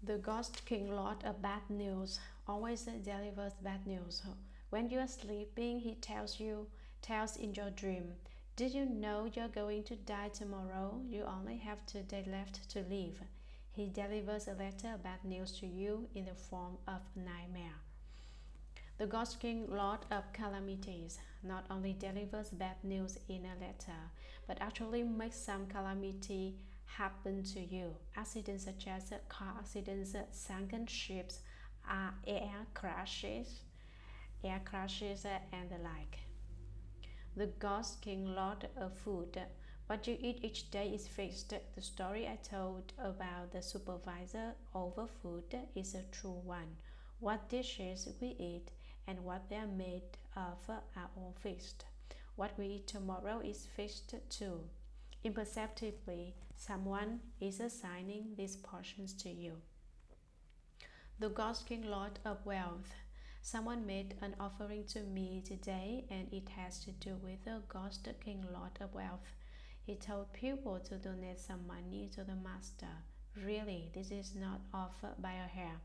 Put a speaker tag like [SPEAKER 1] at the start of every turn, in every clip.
[SPEAKER 1] The Ghost King, Lord of Bad News, always delivers bad news. When you are sleeping, he tells in your dream, did you know you're going to die tomorrow? You only have 2 days left to live. He delivers a letter of bad news to you in the form of a nightmare. The Ghost King, Lord of Calamities, not only delivers bad news in a letter, but actually makes some calamity happen to you. Accidents such as car accidents, sunken ships, air crashes, and the like. The Ghost King, Lord of Food. What you eat each day is fixed. The story I told about the supervisor over food is a true one. What dishes we eat and what they are made of are all fixed. What we eat tomorrow is fixed too. Imperceptibly, someone is assigning these portions to you. The Ghost King, Lord of Wealth. Someone made an offering to me today, and it has to do with the Ghost King, Lord of Wealth. He told people to donate some money to the master. Really, this is not off by a hair.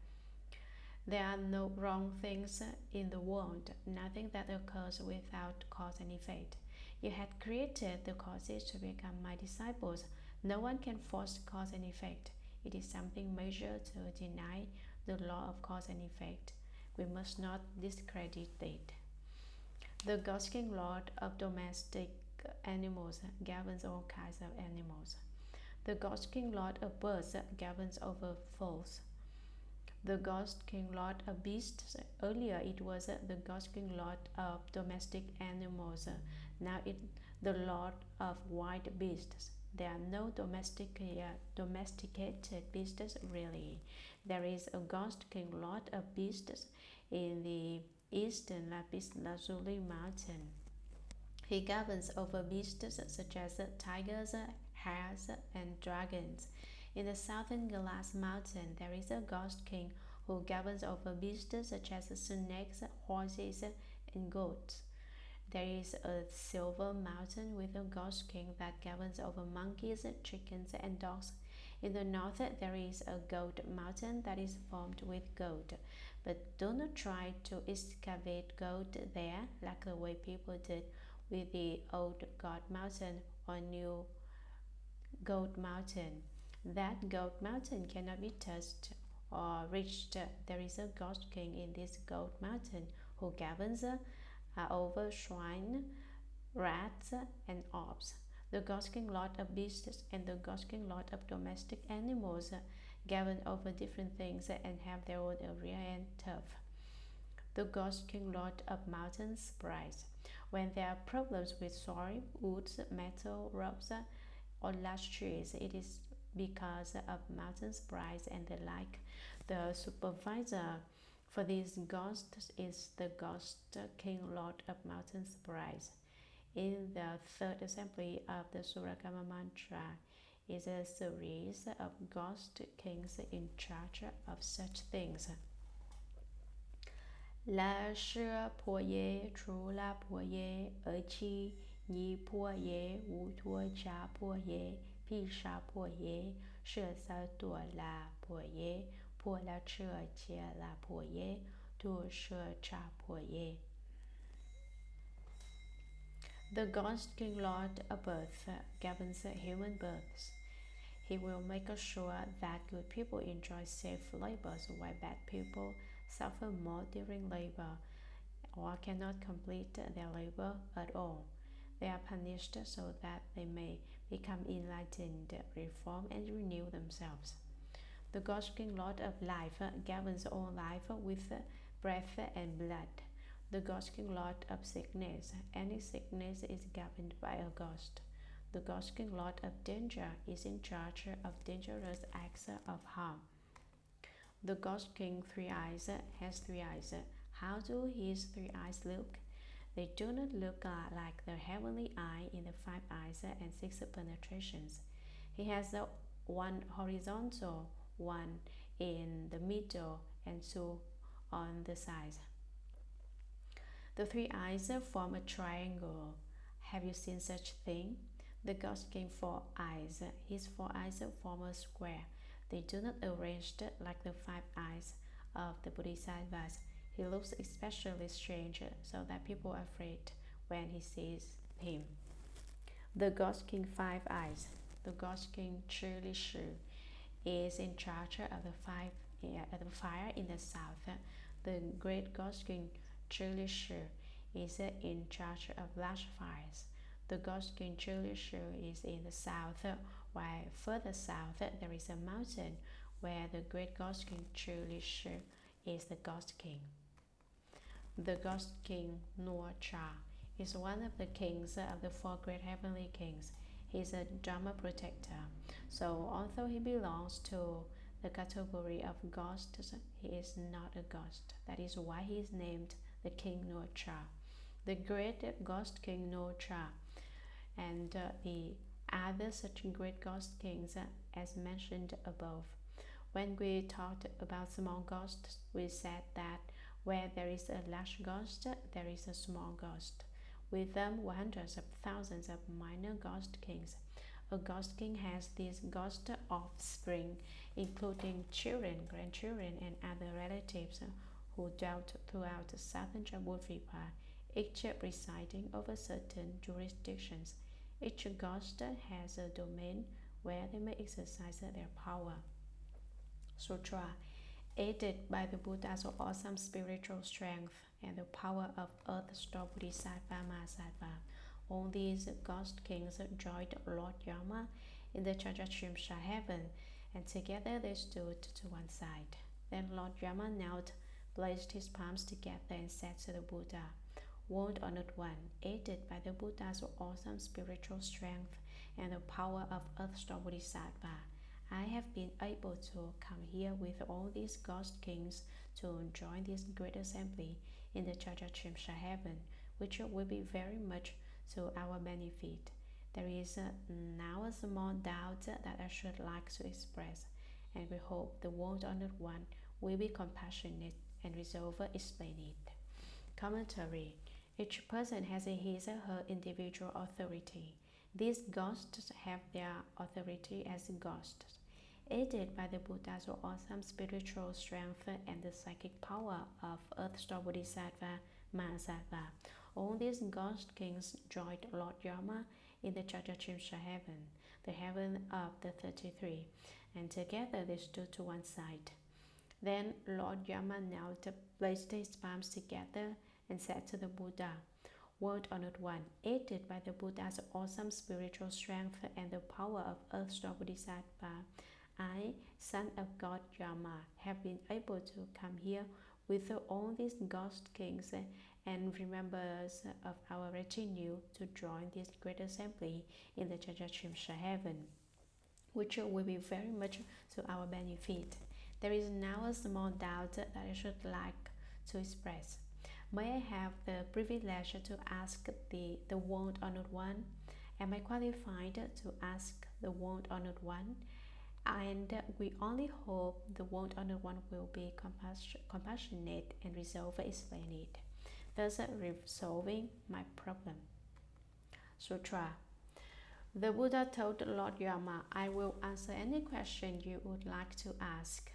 [SPEAKER 1] There are no wrong things in the world, nothing that occurs without cause and effect. You had created the causes to become my disciples. No one can force cause and effect. It is something major to deny the law of cause and effect. We must not discredit it. The Ghost King, Lord of Domestic Animals, governs all kinds of animals. The Ghost King, Lord of Birds, governs over fowls. The Ghost King, Lord of Beasts. Earlier it was the Ghost King, Lord of Domestic Animals. Now it's the Lord of Wild Beasts. There are no domesticated beasts really. There is a Ghost King, Lord of Beasts in the eastern lapis lazuli mountain. He governs over beasts such as tigers, hares, and dragons. In the southern Glass Mountain, there is a Ghost King who governs over beasts such as snakes, horses, and goats. There is a Silver Mountain with a Ghost King that governs over monkeys, chickens, and dogs. In the north, there is a Gold Mountain that is formed with gold. But do not try to excavate gold there like the way people did with the old God Mountain or new Gold Mountain. That Gold Mountain cannot be touched or reached. There is a Ghost King in this Gold Mountain who governs over swine, rats, and orbs. The Ghost King, Lord of Beasts, and the Ghost King, Lord of Domestic Animals govern over different things and have their own area and turf. The Ghost King, Lord of Mountain Sprites. When there are problems with soil, woods, metal, ropes, or large trees, it is because of mountain sprites and the like. The supervisor for these ghosts is the Ghost King, Lord of Mountain Sprites. In the third assembly of the Shuragama Mantra is a series of ghost kings in charge of such things. La shi po ye, tru la po ye, chi, ni po ye, wu tuo cha po ye, pi sha po ye, shi sa tuo la po ye, po la chi chia la po ye, tu shi cha po ye. The Ghost King, Lord of Birth, governs human births. He will make sure that good people enjoy safe labors while bad people suffer more during labor or cannot complete their labor at all. They are punished so that they may become enlightened, reform, and renew themselves. The Ghost King, Lord of Life, governs all life with breath and blood. The Ghost King, Lord of Sickness. Any sickness is governed by a ghost. The Ghost King, Lord of Danger, is in charge of dangerous acts of harm. The Ghost King, Three Eyes, has 3 eyes. How do his 3 eyes look? They do not look like the heavenly eye in the 5 eyes and 6 penetrations. He has one horizontal, one in the middle, and 2 on the sides. The 3 eyes form a triangle. Have you seen such thing? The Ghost King, 4 eyes. His 4 eyes form a square. They do not arrange like the 5 eyes of the Bodhisattvas. He looks especially strange, so that people are afraid when he sees him. The Ghost King 5 Eyes. The Ghost King truly Shu is in charge of the fire in the south. The great Ghost King truly Shu is in charge of large fires. The Ghost King truly Shu is in the south, while further south there is a mountain where the great Ghost King truly Shu is the Ghost King. The Ghost King Nur Cha is one of the kings of the 4 great heavenly kings. He is a Dharma protector. So although he belongs to the category of ghosts, he is not a ghost. That is why he is named the King Nur Cha. The great Ghost King Nur Cha and the other such great ghost kings as mentioned above. When we talked about small ghosts, we said that where there is a large ghost, there is a small ghost. With them were hundreds of thousands of minor ghost kings. A ghost king has these ghost offspring, including children, grandchildren, and other relatives who dwelt throughout southern Jambudvipa, each residing over certain jurisdictions. Each ghost has a domain where they may exercise their power. Sutra. Aided by the Buddha's awesome spiritual strength and the power of Earth-Store Bodhisattva Mahasattva, all these ghost kings joined Lord Yama in the Trayastrimsha Heaven, and together they stood to one side. Then Lord Yama knelt, placed his palms together, and said to the Buddha, World Honored One, aided by the Buddha's awesome spiritual strength and the power of Earth-Store Bodhisattva, I have been able to come here with all these ghost kings to join this great assembly in the Trayastrimsha Heaven, which will be very much to our benefit. There is now a small doubt that I should like to express, and we hope the World Honored One will be compassionate and resolve to explain it. Commentary. Each person has his or her individual authority. These ghosts have their authority as ghosts. Aided by the Buddha's awesome spiritual strength and the psychic power of Earth-Store Bodhisattva Mahasattva, all these ghost kings joined Lord Yama in the Trayastrimsha Heaven, the heaven of the 33, and together they stood to one side. Then Lord Yama knelt, placed his palms together, and said to the Buddha, World Honored One, aided by the Buddha's awesome spiritual strength and the power of Earth-Store Bodhisattva, I, son of God Yama, have been able to come here with all these ghost kings and members of our retinue to join this great assembly in the Trayastrimsha Heaven, which will be very much to our benefit. There is now a small doubt that I should like to express. May I have the privilege to ask the World Honored One? Am I qualified to ask the World Honored One? And we only hope the World Honored One will be compassionate and resolve to explain it, thus resolving my problem. Sutra. The Buddha told Lord Yama, I will answer any question you would like to ask.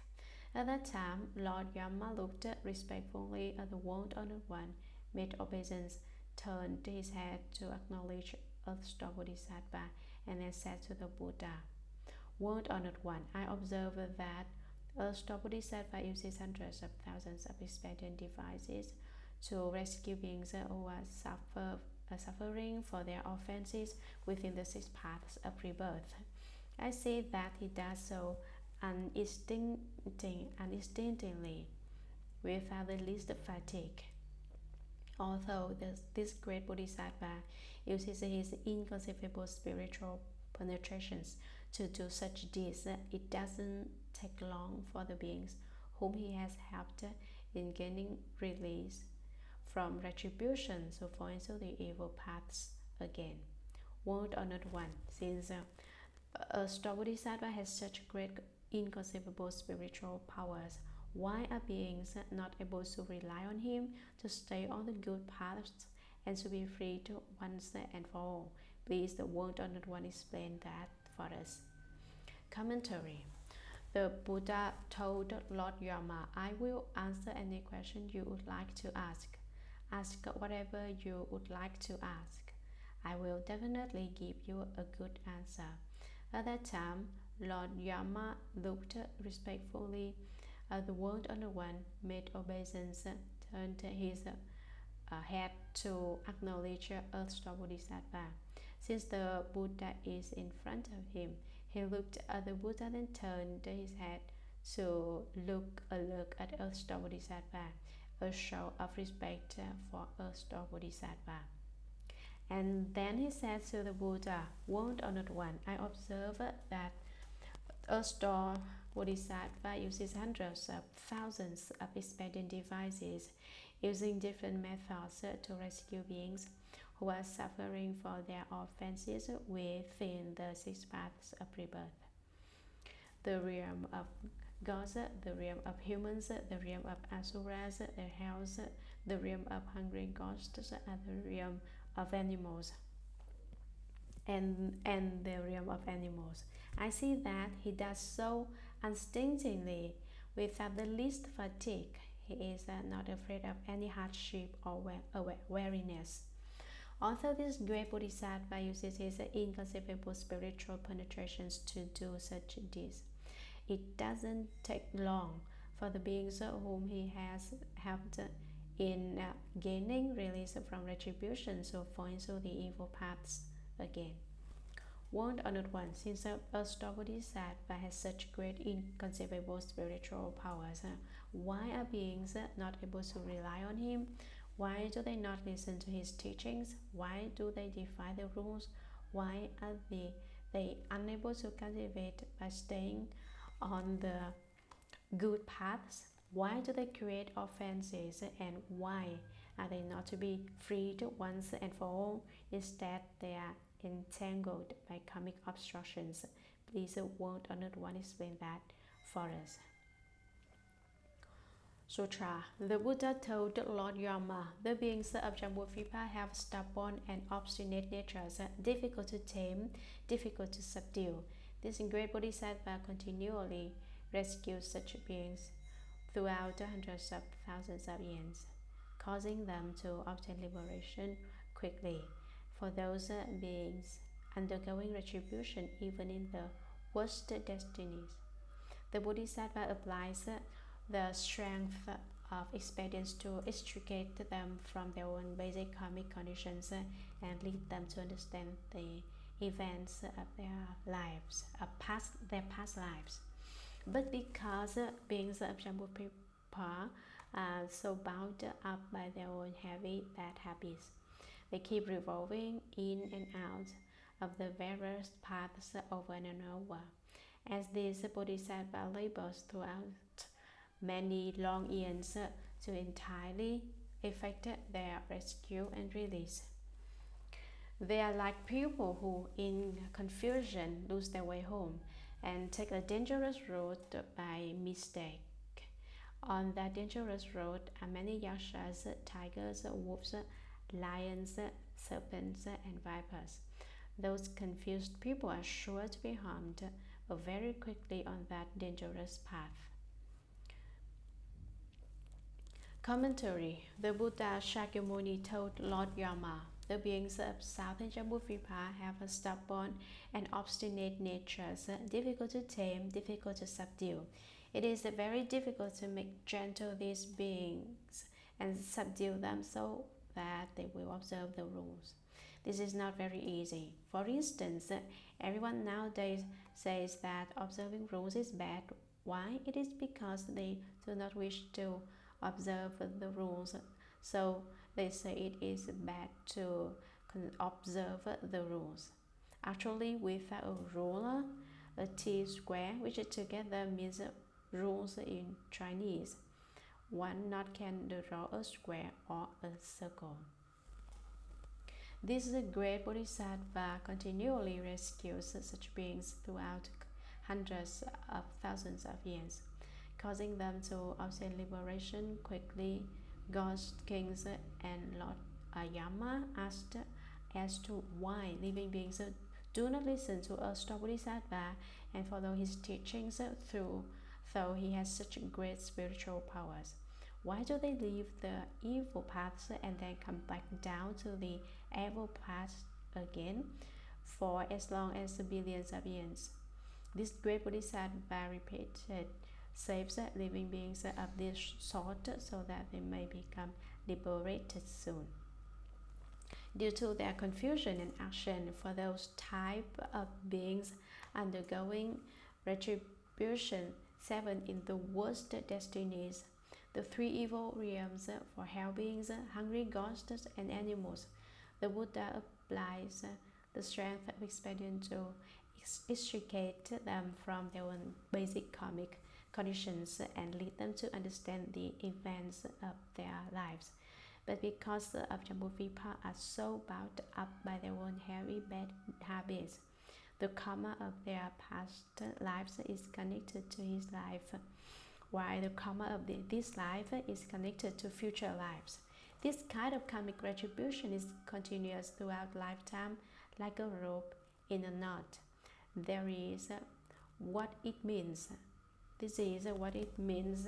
[SPEAKER 1] At that time, Lord Yama looked respectfully at the World Honored One, made obeisance, turned his head to acknowledge Earth-Store Bodhisattva, and then said to the Buddha, World Honored One, I observe that Earth-Store Bodhisattva uses hundreds of thousands of expedient devices to rescue beings who are suffering for their offenses within the 6 paths of rebirth. I see that he does so uninstinctively, without the least fatigue. Although this great Bodhisattva uses his inconceivable spiritual penetrations to do such deeds, it doesn't take long for the beings whom he has helped in gaining release from retribution to fall into the evil paths again. World Honored One, since Earth-Store Bodhisattva has such great inconceivable spiritual powers, why are beings not able to rely on him to stay on the good paths and to be freed once and for all? Please, the World Honored One, explain that for us. Commentary. The Buddha told Lord Yama, I will answer any question you would like to ask. Ask whatever you would like to ask. I will definitely give you a good answer. At that time, Lord Yama looked respectfully at the World Honored One, made obeisance, turned his head to acknowledge Earthstar Bodhisattva. Since the Buddha is in front of him, he looked at the Buddha and turned his head to look at Earthstar Bodhisattva, a show of respect for Earthstar Bodhisattva. And then he said to the Buddha, World Honored One, I observe that Earthstar Bodhisattva uses hundreds of thousands of expedient devices, using different methods to rescue beings who are suffering for their offenses within the 6 paths of rebirth. The realm of gods, the realm of humans, the realm of asuras, the hells, the realm of hungry ghosts, and the realm of animals. And the realm of animals. I see that he does so unstintingly, without the least fatigue. He is not afraid of any hardship or weariness. Although this great Bodhisattva uses his inconceivable spiritual penetrations to do such deeds, it doesn't take long for the beings whom he has helped in gaining release from retribution to fall into the evil paths again. World Honored One, since Earthstar Bodhisattva has such great inconceivable spiritual powers, why are beings not able to rely on him? Why do they not listen to his teachings? Why do they defy the rules? Why are they unable to cultivate by staying on the good paths? Why do they create offenses, and why are they not to be freed once and for all? Instead, they are entangled by karmic obstructions. Please, World Honored One, explain that for us. Sutra. The Buddha told Lord Yama, the beings of Jambudvipa have stubborn and obstinate natures, difficult to tame, difficult to subdue. This great Bodhisattva continually rescues such beings throughout hundreds of thousands of years, causing them to obtain liberation quickly. For those beings undergoing retribution even in the worst destinies, the Bodhisattva applies the strength of experience to extricate them from their own basic karmic conditions and lead them to understand the events of their lives, their past lives. But because beings of Jambudvipa are so bound up by their own heavy bad habits, they keep revolving in and out of the various paths over and over. As this Bodhisattva labors throughout many long years to entirely effect their rescue and release. They are like people who, in confusion, lose their way home and take a dangerous road by mistake. On that dangerous road are many yakshas, tigers, wolves, lions, serpents, and vipers. Those confused people are sure to be harmed very quickly on that dangerous path. Commentary. The Buddha Shakyamuni told Lord Yama, the beings of southern Jambudvipa have a stubborn and obstinate natures, difficult to tame, difficult to subdue. It is very difficult to make gentle these beings and subdue them so that they will observe the rules. This is not very easy. For instance, everyone nowadays says that observing rules is bad. Why? It is because they do not wish to observe the rules. So they say it is bad to observe the rules. Actually, without a ruler, a T square, which together means rules in Chinese, one not can draw a square or a circle. This great Bodhisattva continually rescues such beings throughout hundreds of thousands of years, causing them to obtain liberation quickly. Gods, kings, and Lord Yama asked as to why living beings do not listen to a Bodhisattva and follow his teachings though he has such great spiritual powers. Why do they leave the evil paths and then come back down to the evil paths again for as long as billions of years? This great Bodhisattva repeated saves living beings of this sort so that they may become liberated soon. Due to their confusion and action, for those type of beings undergoing retribution 7 in the worst destinies, the 3 evil realms for hell beings, hungry ghosts, and animals, the Buddha applies the strength of experience to extricate them from their own basic karmic conditions and lead them to understand the events of their lives. But because the Abjamuvipa are so bound up by their own heavy bad habits, the karma of their past lives is connected to his life, while the karma of this life is connected to future lives. This kind of karmic retribution is continuous throughout lifetime, like a rope in a knot. There is what it means. This is what it means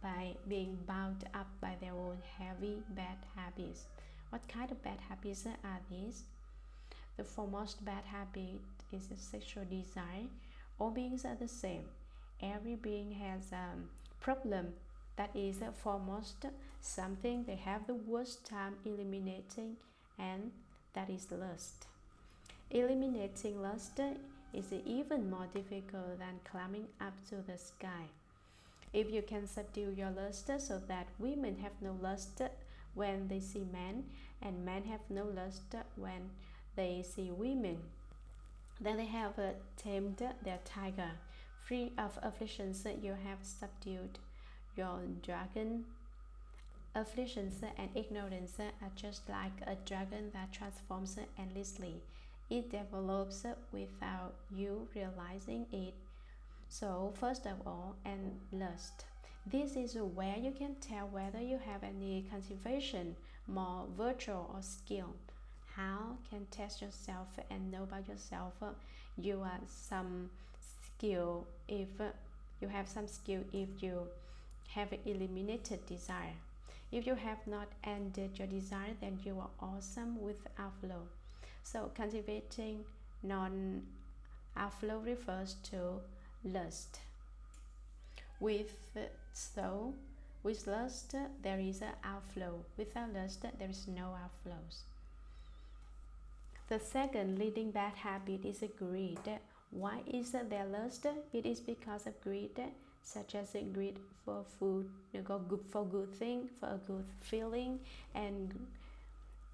[SPEAKER 1] by being bound up by their own heavy bad habits. What kind of bad habits are these? The foremost bad habit is a sexual desire. All beings are the same. Every being has a problem that is foremost, something they have the worst time eliminating, and that is lust. Eliminating lust is even more difficult than climbing up to the sky. If you can subdue your lust so that women have no lust when they see men, and men have no lust when they see women, then they have tamed their tiger. Free of afflictions, you have subdued your dragon. Afflictions and ignorance are just like a dragon that transforms endlessly. It develops without you realizing it. So first of all, and lust. This is where you can tell whether you have any cultivation, more virtue or skill. How can test yourself and know about yourself? You have some skill if you have eliminated desire. If you have not ended your desire, then you are awesome with outflow. So cultivating non-outflow refers to lust. With lust there is an outflow. Without lust there is no outflows. The second leading bad habit is greed. Why is there lust? It is because of greed, such as greed for food, for good thing, for a good feeling, and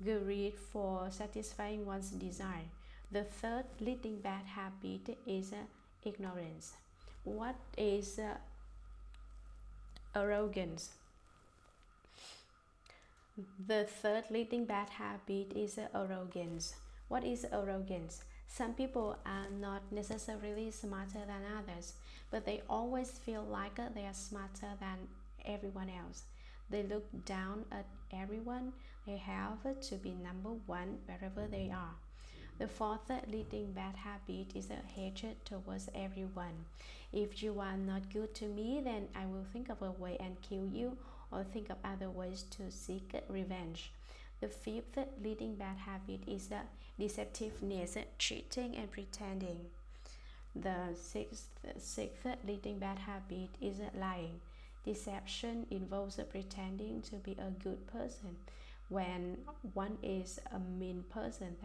[SPEAKER 1] greed for satisfying one's desire. The third leading bad habit is ignorance. What is arrogance? The third leading bad habit is arrogance. What is arrogance? Some people are not necessarily smarter than others, but they always feel like they are smarter than everyone else. They look down at everyone. They have to be number one wherever they are. The fourth leading bad habit is a hatred towards everyone. If you are not good to me, then I will think of a way and kill you, or think of other ways to seek revenge. The fifth leading bad habit is deceptiveness, cheating and pretending. The sixth leading bad habit is lying. Deception involves pretending to be a good person when one is a mean person.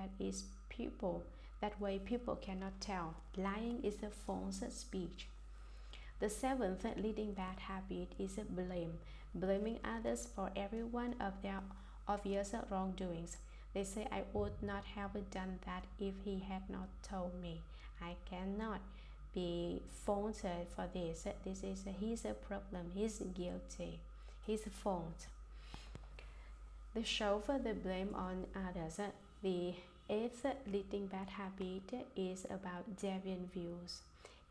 [SPEAKER 1] That way people cannot tell. Lying is a false speech. The seventh leading bad habit is blame. Blaming others for every one of their obvious wrongdoings. They say, I would not have done that if he had not told me. I cannot be faulted for this. This is his problem. He's guilty. His fault. They shove the blame on others. The eighth leading bad habit is about deviant views.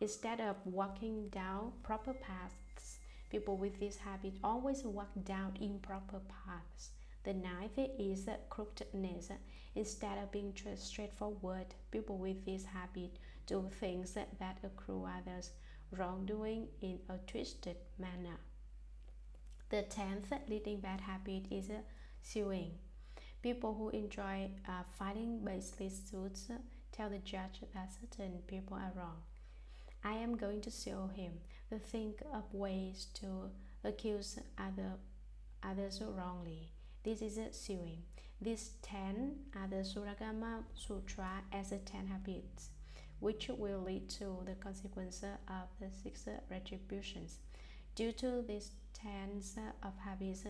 [SPEAKER 1] Instead of walking down proper paths, people with this habit always walk down improper paths. The ninth is crookedness. Instead of being straightforward, people with this habit do things that accrue others wrongdoing in a twisted manner. The 10th leading bad habit is suing. People who enjoy fighting baseless suits tell the judge that certain people are wrong. I am going to sue him. They think of ways to accuse others wrongly. This is suing. These 10 are the Shuragama Sutra as the 10 habits, which will lead to the consequence of the 6 retributions. Due to these 10 of habits,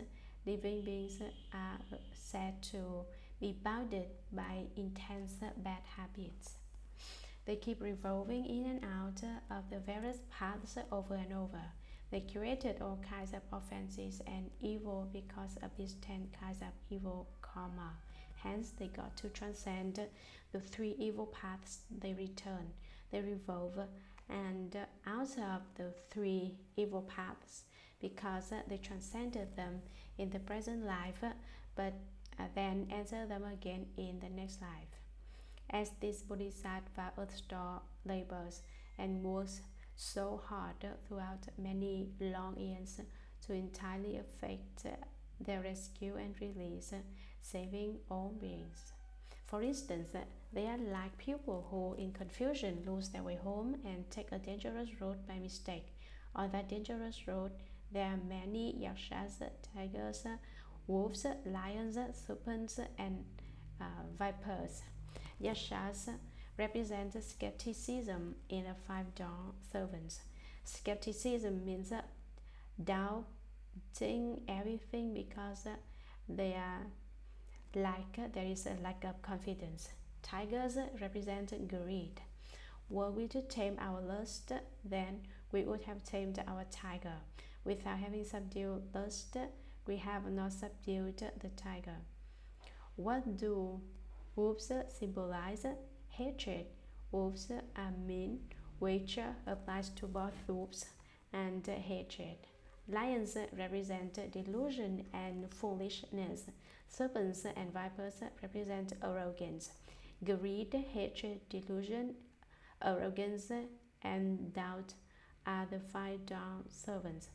[SPEAKER 1] living beings are said to be bounded by intense bad habits. They keep revolving in and out of the various paths over and over. They created all kinds of offenses and evil because of these 10 kinds of evil karma. Hence, they got to transcend the 3 evil paths. They return, they revolve, and out of the 3 evil paths, because they transcended them in the present life, but then enter them again in the next life. As this Bodhisattva earth store labors and works so hard throughout many long years to entirely effect their rescue and release, saving all beings. For instance, they are like people who in confusion lose their way home and take a dangerous road by mistake. On that dangerous road, there are many yakshas, tigers, wolves, lions, serpents, and vipers. Yakshas represent skepticism in the 5 dawn servants. Skepticism means doubting everything because there is a lack of confidence. Tigers represent greed. Were we to tame our lust, then we would have tamed our tiger. Without having subdued lust, we have not subdued the tiger. What do wolves symbolize? Hatred. Wolves are mean, which applies to both wolves and hatred. Lions represent delusion and foolishness. Serpents and vipers represent arrogance. Greed, hatred, delusion, arrogance, and doubt are the 5 dawn servants.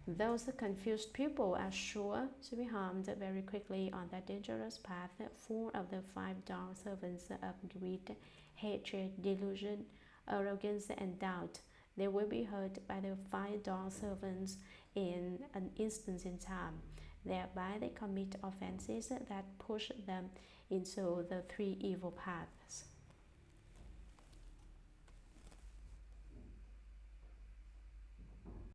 [SPEAKER 1] Those confused people are sure to be harmed very quickly on that dangerous path full of the 5 dawn servants of greed, hatred, delusion, arrogance, and doubt. They will be hurt by the 5 dawn servants in an instant in time. Thereby they commit offenses that push them into the 3 evil paths.